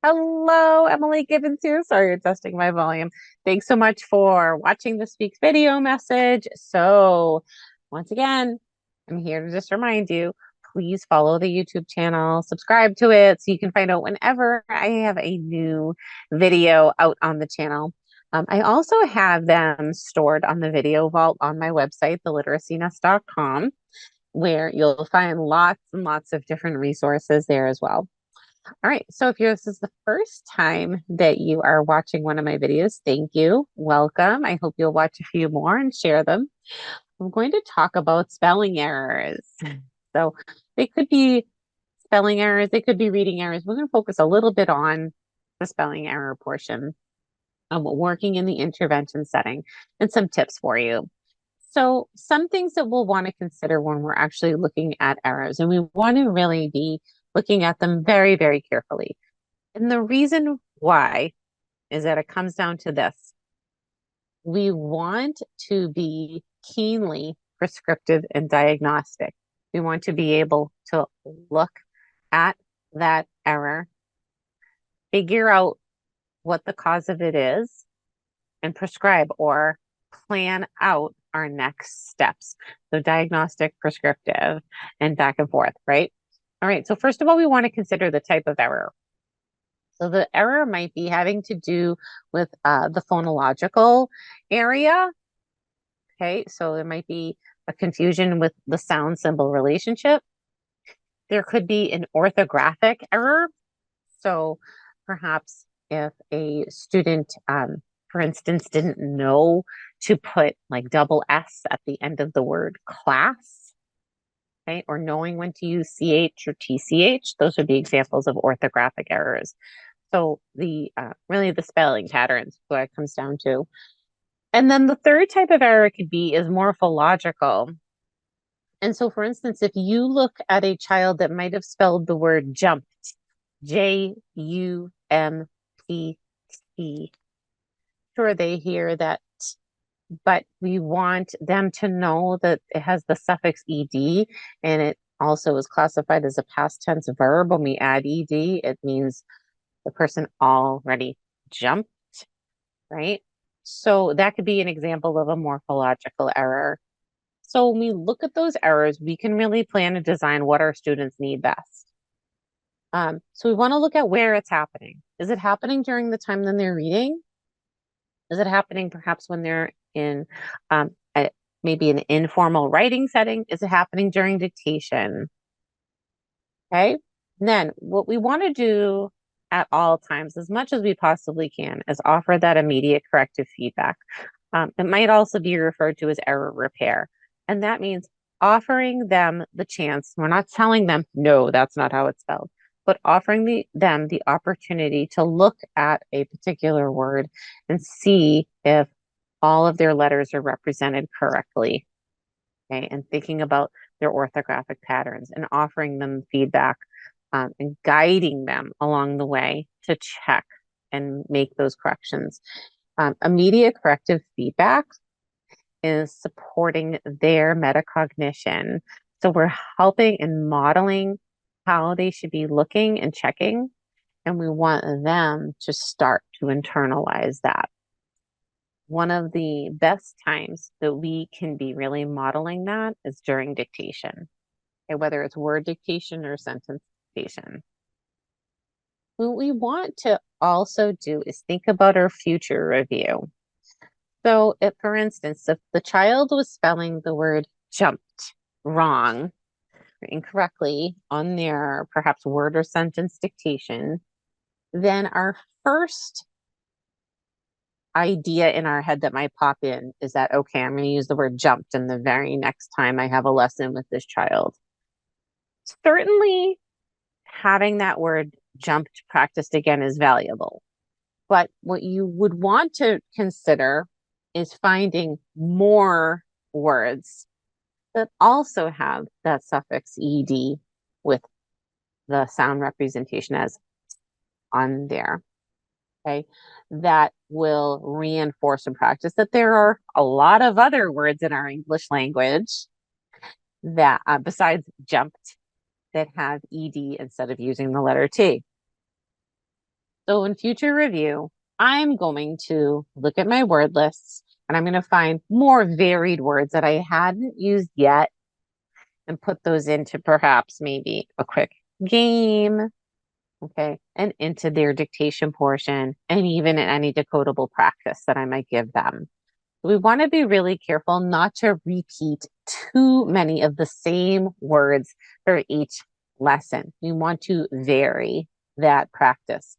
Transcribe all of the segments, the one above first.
Hello, Emily Gibbons here. Sorry, adjusting my volume. Thanks so much for watching this week's video message. So, once again, I'm here to just remind you, please follow the YouTube channel, subscribe to it so you can find out whenever I have a new video out on the channel. I also have them stored on the video vault on my website, theliteracynest.com, where you'll find lots and lots of different resources there as well. All right, so if this is the first time that you are watching one of my videos, thank you. Welcome. I hope you'll watch a few more and share them. I'm going to talk about spelling errors. So they could be spelling errors, they could be reading errors. We're going to focus a little bit on the spelling error portion of working in the intervention setting and some tips for you. So some things that we'll want to consider when we're actually looking at errors, and we want to really be looking at them very, very carefully. And the reason why is that it comes down to this. We want to be keenly prescriptive and diagnostic. We want to be able to look at that error, figure out what the cause of it is, and prescribe or plan out our next steps. So diagnostic, prescriptive, and back and forth, right? All right, so first of all, we want to consider the type of error. So the error might be having to do with the phonological area. Okay, so there might be a confusion with the sound symbol relationship. There could be an orthographic error. So perhaps if a student, for instance, didn't know to put like double S at the end of the word class, okay, or knowing when to use CH or TCH, those would be examples of orthographic errors. So the really the spelling patterns, what it comes down to. And then the third type of error it could be is morphological. And so, for instance, if you look at a child that might have spelled the word jumped, Jumpt, sure they hear that, but we want them to know that it has the suffix ed, and it also is classified as a past tense verb. When we add ed, it means the person already jumped, right? So that could be an example of a morphological error. So when we look at those errors, we can really plan and design what our students need best. So we want to look at where it's happening. Is it happening during the time that they're reading? Is it happening perhaps when they're in maybe an informal writing setting? Is it happening during dictation? Okay. And then what we want to do at all times, as much as we possibly can, is offer that immediate corrective feedback. It might also be referred to as error repair. And that means offering them the chance. We're not telling them, no, that's not how it's spelled, but offering them the opportunity to look at a particular word and see if all of their letters are represented correctly. Okay, and thinking about their orthographic patterns and offering them feedback and guiding them along the way to check and make those corrections. Immediate corrective feedback is supporting their metacognition. So we're helping and modeling how they should be looking and checking, and we want them to start to internalize that. One of the best times that we can be really modeling that is during dictation, okay, whether it's word dictation or sentence dictation. What we want to also do is think about our future review. So if, for instance, if the child was spelling the word jumped wrong or incorrectly on their perhaps word or sentence dictation, then our first idea in our head that might pop in is that, okay, I'm going to use the word jumped in the very next time I have a lesson with this child. Certainly having that word jumped practiced again is valuable. But what you would want to consider is finding more words that also have that suffix ed with the sound representation as on there. Okay, that will reinforce and practice that there are a lot of other words in our English language that besides jumped that have ed instead of using the letter T. So in future review, I'm going to look at my word lists and I'm going to find more varied words that I hadn't used yet and put those into perhaps maybe a quick game, okay, and into their dictation portion and even in any decodable practice that I might give them. We want to be really careful not to repeat too many of the same words for each lesson. We want to vary that practice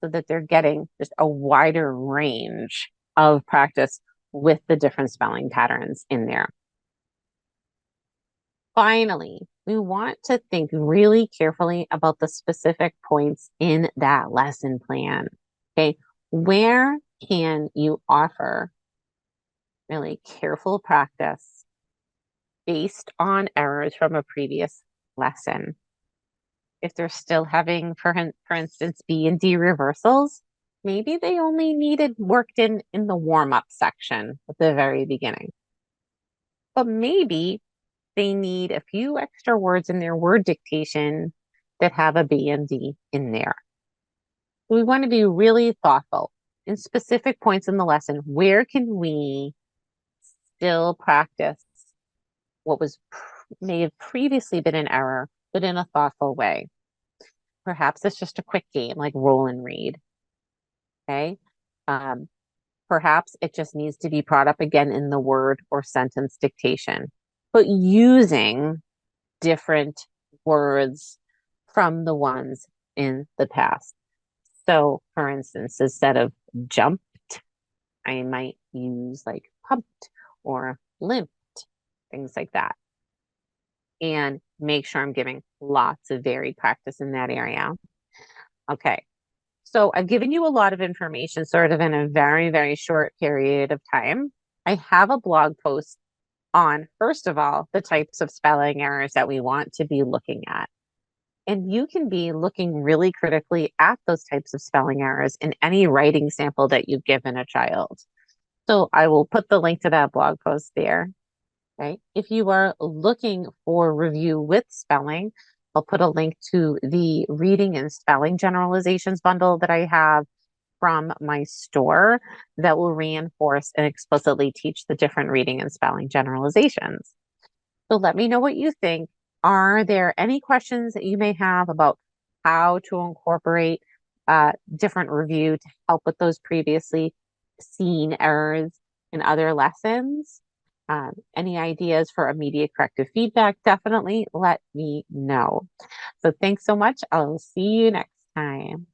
so that they're getting just a wider range of practice with the different spelling patterns in there. Finally, we want to think really carefully about the specific points in that lesson plan. Okay, where can you offer really careful practice based on errors from a previous lesson? If they're still having, for instance, B and D reversals, maybe they only needed worked in the warm-up section at the very beginning. But maybe they need a few extra words in their word dictation that have a B and D in there. We want to be really thoughtful in specific points in the lesson. Where can we still practice what may have previously been an error, but in a thoughtful way? Perhaps it's just a quick game like roll and read. Okay. Perhaps it just needs to be brought up again in the word or sentence dictation, but using different words from the ones in the past. So, for instance, instead of jumped, I might use like pumped or limped, things like that. And make sure I'm giving lots of varied practice in that area. Okay. So I've given you a lot of information sort of in a very, very short period of time. I have a blog post on, first of all, the types of spelling errors that we want to be looking at. And you can be looking really critically at those types of spelling errors in any writing sample that you've given a child. So I will put the link to that blog post there. Okay. If you are looking for review with spelling, I'll put a link to the reading and spelling generalizations bundle that I have from my store that will reinforce and explicitly teach the different reading and spelling generalizations. So let me know what you think. Are there any questions that you may have about how to incorporate different review to help with those previously seen errors in other lessons? Any ideas for immediate corrective feedback? Definitely let me know. So thanks so much. I'll see you next time.